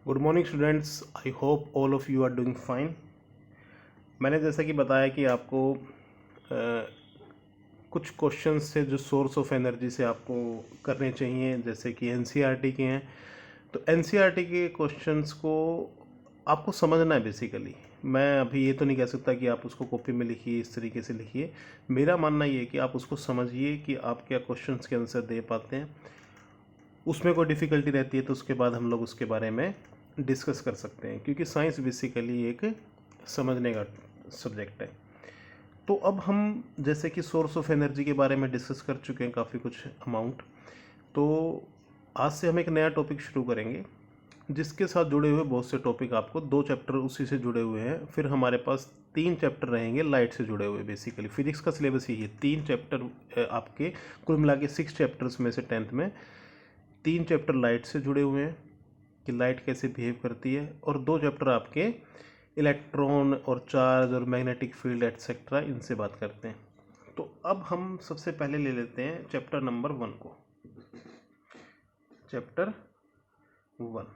Good morning students, I hope all of you are doing fine. मैंने जैसा कि बताया कि आपको कुछ क्वेश्चंस से जो सोर्स ऑफ एनर्जी से आपको करने चाहिए, जैसे कि एनसीईआरटी के हैं। तो एनसीईआरटी के क्वेश्चंस को आपको समझना है बेसिकली। मैं अभी ये तो नहीं कह सकता कि आप उसको कॉपी में लिखिए, इस तरीके से लिखिए। मेरा मानना ये है कि आप उसको समझिए कि आप क्या क्वेश्चंस के आंसर दे पाते हैं। उसमें कोई डिफ़िकल्टी रहती है तो उसके बाद हम लोग उसके बारे में डिस्कस कर सकते हैं, क्योंकि साइंस बेसिकली एक समझने का सब्जेक्ट है। तो अब हम जैसे कि सोर्स ऑफ एनर्जी के बारे में डिस्कस कर चुके हैं काफ़ी कुछ अमाउंट। तो आज से हम एक नया टॉपिक शुरू करेंगे जिसके साथ जुड़े हुए बहुत से टॉपिक, आपको 2 चैप्टर उसी से जुड़े हुए हैं। फिर हमारे पास 3 चैप्टर रहेंगे लाइट से जुड़े हुए। बेसिकली फिजिक्स का सिलेबस यही है, 3 चैप्टर आपके कुल मिला के 6 चैप्टर्स में से 10th में 3 चैप्टर लाइट से जुड़े हुए हैं कि लाइट कैसे बिहेव करती है, और 2 चैप्टर आपके इलेक्ट्रॉन और चार्ज और मैग्नेटिक फील्ड एटसेट्रा, इनसे बात करते हैं। तो अब हम सबसे पहले ले लेते हैं चैप्टर नंबर 1 को। चैप्टर 1।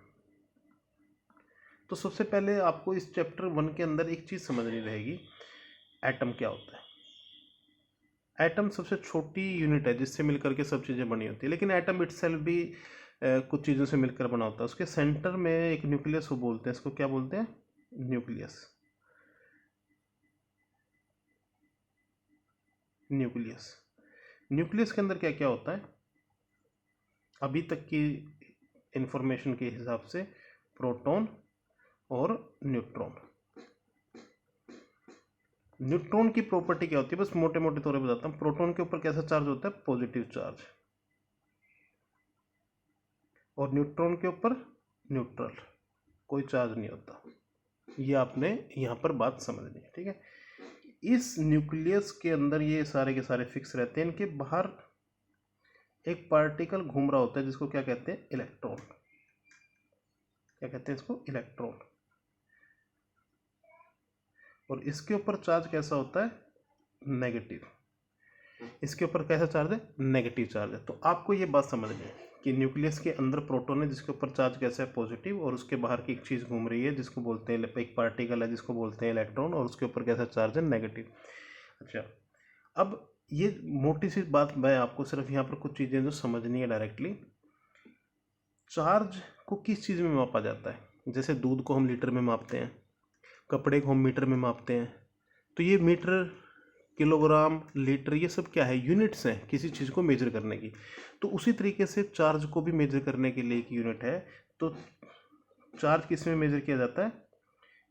तो सबसे पहले आपको इस चैप्टर 1 के अंदर एक चीज़ समझनी रहेगी, एटम क्या होता है। एटम सबसे छोटी यूनिट है जिससे मिलकर के सब चीज़ें बनी होती है, लेकिन एटम इटसेल्फ भी कुछ चीज़ों से मिलकर बना होता है। उसके सेंटर में एक न्यूक्लियस वो बोलते हैं, इसको क्या बोलते हैं? न्यूक्लियस। न्यूक्लियस न्यूक्लियस के अंदर क्या क्या होता है अभी तक की इंफॉर्मेशन के हिसाब से? प्रोटॉन और न्यूट्रॉन। न्यूट्रॉन की प्रॉपर्टी क्या होती है, बस मोटे मोटे तौर पर बताता हूँ। प्रोटॉन के ऊपर कैसा चार्ज होता है? Positive charge. और न्यूट्रॉन के ऊपर न्यूट्रल, कोई चार्ज नहीं होता। ये आपने यहाँ पर बात समझनी है, ठीक है। इस न्यूक्लियस के अंदर ये सारे के सारे फिक्स रहते हैं। इनके बाहर एक पार्टिकल घूम रहा होता है जिसको क्या कहते हैं? इलेक्ट्रॉन। क्या कहते हैं इसको? इलेक्ट्रॉन। और इसके ऊपर चार्ज कैसा होता है? नेगेटिव। इसके ऊपर कैसा चार्ज है? नेगेटिव चार्ज है। तो आपको ये बात समझनी है कि न्यूक्लियस के अंदर प्रोटॉन है जिसके ऊपर चार्ज कैसा है? पॉजिटिव। और उसके बाहर की एक चीज़ घूम रही है जिसको बोलते हैं, एक पार्टिकल है जिसको बोलते हैं इलेक्ट्रॉन, और उसके ऊपर कैसा चार्ज है? नेगेटिव। अच्छा, अब ये मोटी सी बात मैं आपको सिर्फ यहाँ पर कुछ चीज़ें जो समझनी है डायरेक्टली। चार्ज को किस चीज़ में मापा जाता है? जैसे दूध को हम लीटर में मापते हैं, कपड़े को हम मीटर में मापते हैं। तो ये मीटर, किलोग्राम, लीटर, ये सब क्या है? यूनिट्स हैं किसी चीज़ को मेजर करने की। तो उसी तरीके से चार्ज को भी मेजर करने के लिए एक यूनिट है। तो चार्ज किस में मेजर किया जाता है?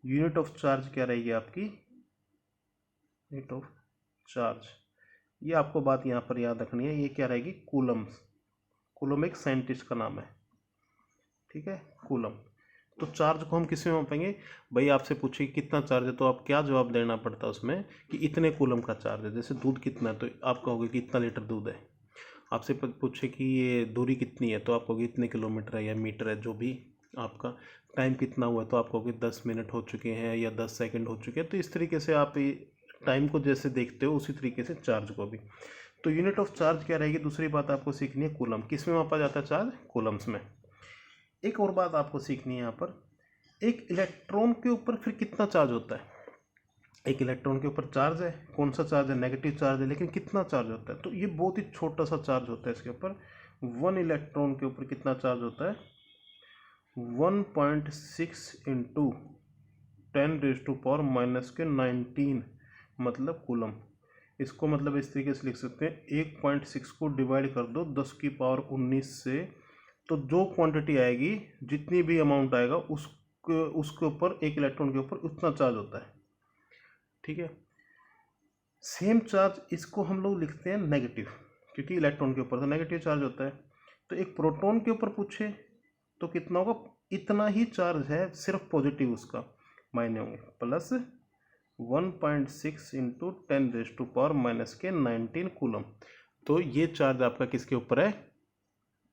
यूनिट ऑफ चार्ज क्या रहेगी आपकी? यूनिट ऑफ चार्ज, ये आपको बात यहाँ पर याद रखनी है। ये क्या रहेगी? कूलम्स। कूलम एक साइंटिस्ट का नाम है, ठीक है, कूलम। तो चार्ज को हम किस में मापेंगे? भाई आपसे पूछे कितना चार्ज है, तो आप क्या जवाब देना पड़ता है उसमें कि इतने कूलम का चार्ज है। जैसे दूध कितना है तो आप कहोगे कि इतना लीटर दूध है। आपसे पूछे कि ये दूरी कितनी है तो आप कहोगे इतने किलोमीटर है या मीटर है, जो भी आपका। टाइम कितना हुआ है तो आप कहोगे 10 मिनट हो चुके हैं या 10 सेकंड हो चुके हैं। तो इस तरीके से आप टाइम को जैसे देखते हो उसी तरीके से चार्ज को भी। तो यूनिट ऑफ चार्ज क्या रहेगी? दूसरी बात आपको सीखनी है, कूलम। किस में मापा जाता है चार्ज? कूलम्स में। एक और बात आपको सीखनी है यहाँ पर, एक इलेक्ट्रॉन के ऊपर फिर कितना चार्ज होता है? एक इलेक्ट्रॉन के ऊपर चार्ज है, कौन सा चार्ज है? नेगेटिव चार्ज है, लेकिन कितना चार्ज होता है? तो ये बहुत ही छोटा सा चार्ज होता है इसके ऊपर। 1 इलेक्ट्रॉन के ऊपर कितना चार्ज होता है? 1.6 इंटू 10⁻⁻⁹ मतलब कूलम। इसको मतलब इस तरीके से लिख सकते हैं, 1.6 को डिवाइड कर दो 10⁻19 से, तो जो क्वांटिटी आएगी, जितनी भी अमाउंट आएगा, उसके ऊपर, एक इलेक्ट्रॉन के ऊपर उतना चार्ज होता है, ठीक है। सेम चार्ज इसको हम लोग लिखते हैं नेगेटिव, क्योंकि इलेक्ट्रॉन के ऊपर तो नेगेटिव चार्ज होता है। तो एक प्रोटॉन के ऊपर पूछे तो कितना होगा? इतना ही चार्ज है, सिर्फ पॉजिटिव उसका मायने होंगे, प्लस 1.6 इंटू 10⁻⁻⁹ कूलम। तो ये चार्ज आपका किसके ऊपर है?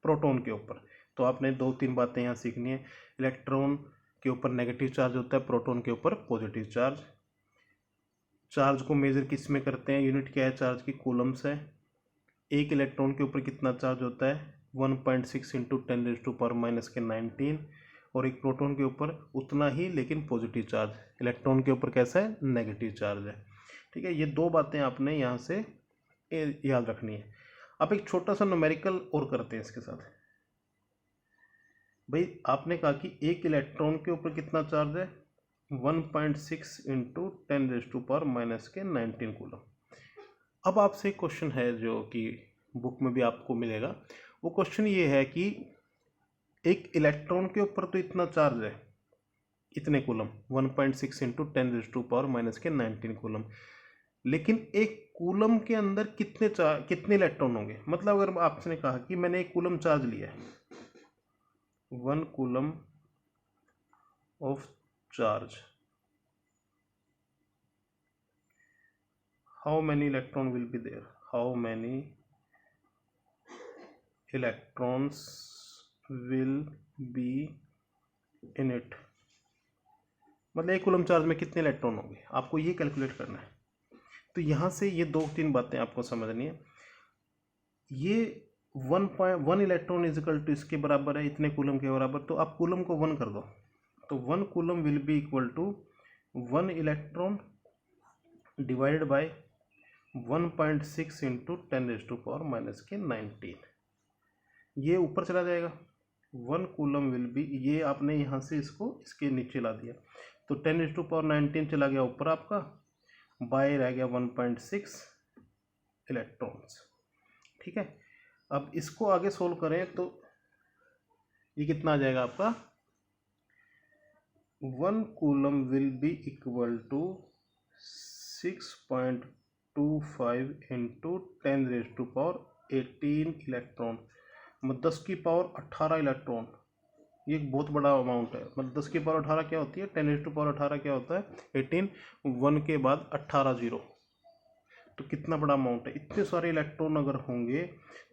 प्रोटॉन के ऊपर। तो आपने 2-3 बातें यहाँ सीखनी है। इलेक्ट्रॉन के ऊपर नेगेटिव चार्ज होता है, प्रोटॉन के ऊपर पॉजिटिव चार्ज। चार्ज को मेजर किस में करते हैं? यूनिट क्या है चार्ज की? कूलम्स है। एक इलेक्ट्रॉन के ऊपर कितना चार्ज होता है? 1.6 इंटू 10⁻⁻⁹ और एक प्रोटॉन के ऊपर उतना ही लेकिन पॉजिटिव चार्ज, इलेक्ट्रॉन के ऊपर कैसा है, नेगेटिव चार्ज है। ठीक है, ये दो बातें आपने यहाँ से याद रखनी है। अब एक छोटा सा न्यूमेरिकल और करते हैं इसके साथ। भाई आपने कहा कि एक इलेक्ट्रॉन के ऊपर कितना चार्ज है, 1.6 इंटू 10⁻⁻⁹ कूलम। अब आपसे एक क्वेश्चन है जो कि बुक में भी आपको मिलेगा, वो क्वेश्चन ये है कि एक इलेक्ट्रॉन के ऊपर तो इतना चार्ज है, इतने कूलम, 1.6 इंटू 10⁻⁻⁹ कूलम, लेकिन एक कूलम के अंदर कितने इलेक्ट्रॉन होंगे। मतलब अगर आपने कहा कि मैंने एक कूलम चार्ज लिया है, 1 coulomb of charge, how many electron will be there, how many electrons will be in it, मतलब एक कूलम चार्ज में कितने इलेक्ट्रॉन होंगे, आपको ये कैलकुलेट करना है। तो यहाँ से ये 2-3 बातें आपको समझनी है। ये 1 इलेक्ट्रॉन इजिकल टू इसके बराबर है, इतने कूलम के बराबर, तो आप कूलम को 1 कर दो, तो 1 coulomb will be equal to 1 electron divided by 1.6 into 10⁻⁻⁹। ये ऊपर चला जाएगा, 1 कूलम विल बी, ये आपने यहाँ से इसको इसके नीचे ला दिया, तो 10⁻⁹ चला गया ऊपर आपका, बाय रह गया 1.6 इलेक्ट्रॉन्स। ठीक है, अब इसको आगे सोल्व करें तो ये कितना आ जाएगा आपका, 1 coulomb will be equal to 6.25 into 10⁻18 electron, मतलब 10 की पावर 18 इलेक्ट्रॉन। ये एक बहुत बड़ा अमाउंट है, मतलब 10 की पावर 18 क्या होती है, 10⁻18 क्या होता है, 18, 1 के बाद 18 जीरो, तो कितना बड़ा अमाउंट है। इतने सारे इलेक्ट्रॉन अगर होंगे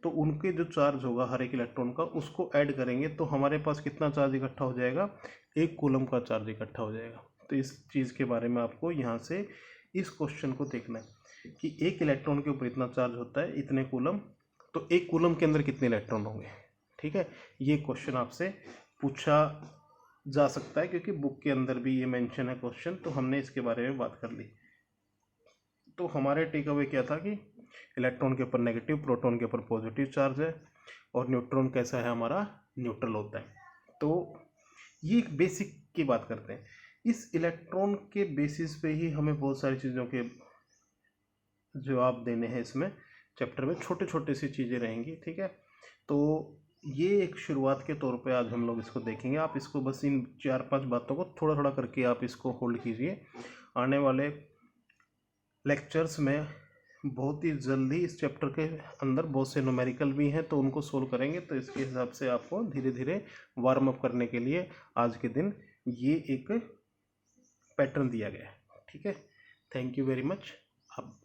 तो उनके जो चार्ज होगा हर एक इलेक्ट्रॉन का, उसको ऐड करेंगे तो हमारे पास कितना चार्ज इकट्ठा हो जाएगा, एक कूलम का चार्ज इकट्ठा हो जाएगा। तो इस चीज़ के बारे में आपको यहाँ से इस क्वेश्चन को देखना है कि एक इलेक्ट्रॉन के ऊपर इतना चार्ज होता है, इतने कूलम, तो एक कूलम के अंदर कितने इलेक्ट्रॉन होंगे। ठीक है, ये क्वेश्चन आपसे पूछा जा सकता है क्योंकि बुक के अंदर भी ये मेंशन है क्वेश्चन, तो हमने इसके बारे में बात कर ली। तो हमारे टेक अवे क्या था कि इलेक्ट्रॉन के ऊपर नेगेटिव, प्रोटॉन के ऊपर पॉजिटिव चार्ज है, और न्यूट्रॉन कैसा है हमारा, न्यूट्रल होता है। तो ये एक बेसिक की बात करते हैं। इस इलेक्ट्रॉन के बेसिस पे ही हमें बहुत सारी चीज़ों के जवाब देने हैं। इसमें चैप्टर में छोटे छोटे सी चीज़ें रहेंगी। ठीक है, तो ये एक शुरुआत के तौर पे आज हम लोग इसको देखेंगे। आप इसको बस इन 4-5 बातों को थोड़ा थोड़ा करके आप इसको होल्ड कीजिए। आने वाले लेक्चर्स में बहुत ही जल्दी इस चैप्टर के अंदर बहुत से न्यूमेरिकल भी हैं, तो उनको सोल्व करेंगे। तो इसके हिसाब से आपको धीरे धीरे वार्म अप करने के लिए आज के दिन ये एक पैटर्न दिया गया है। ठीक है, थैंक यू वेरी मच। आप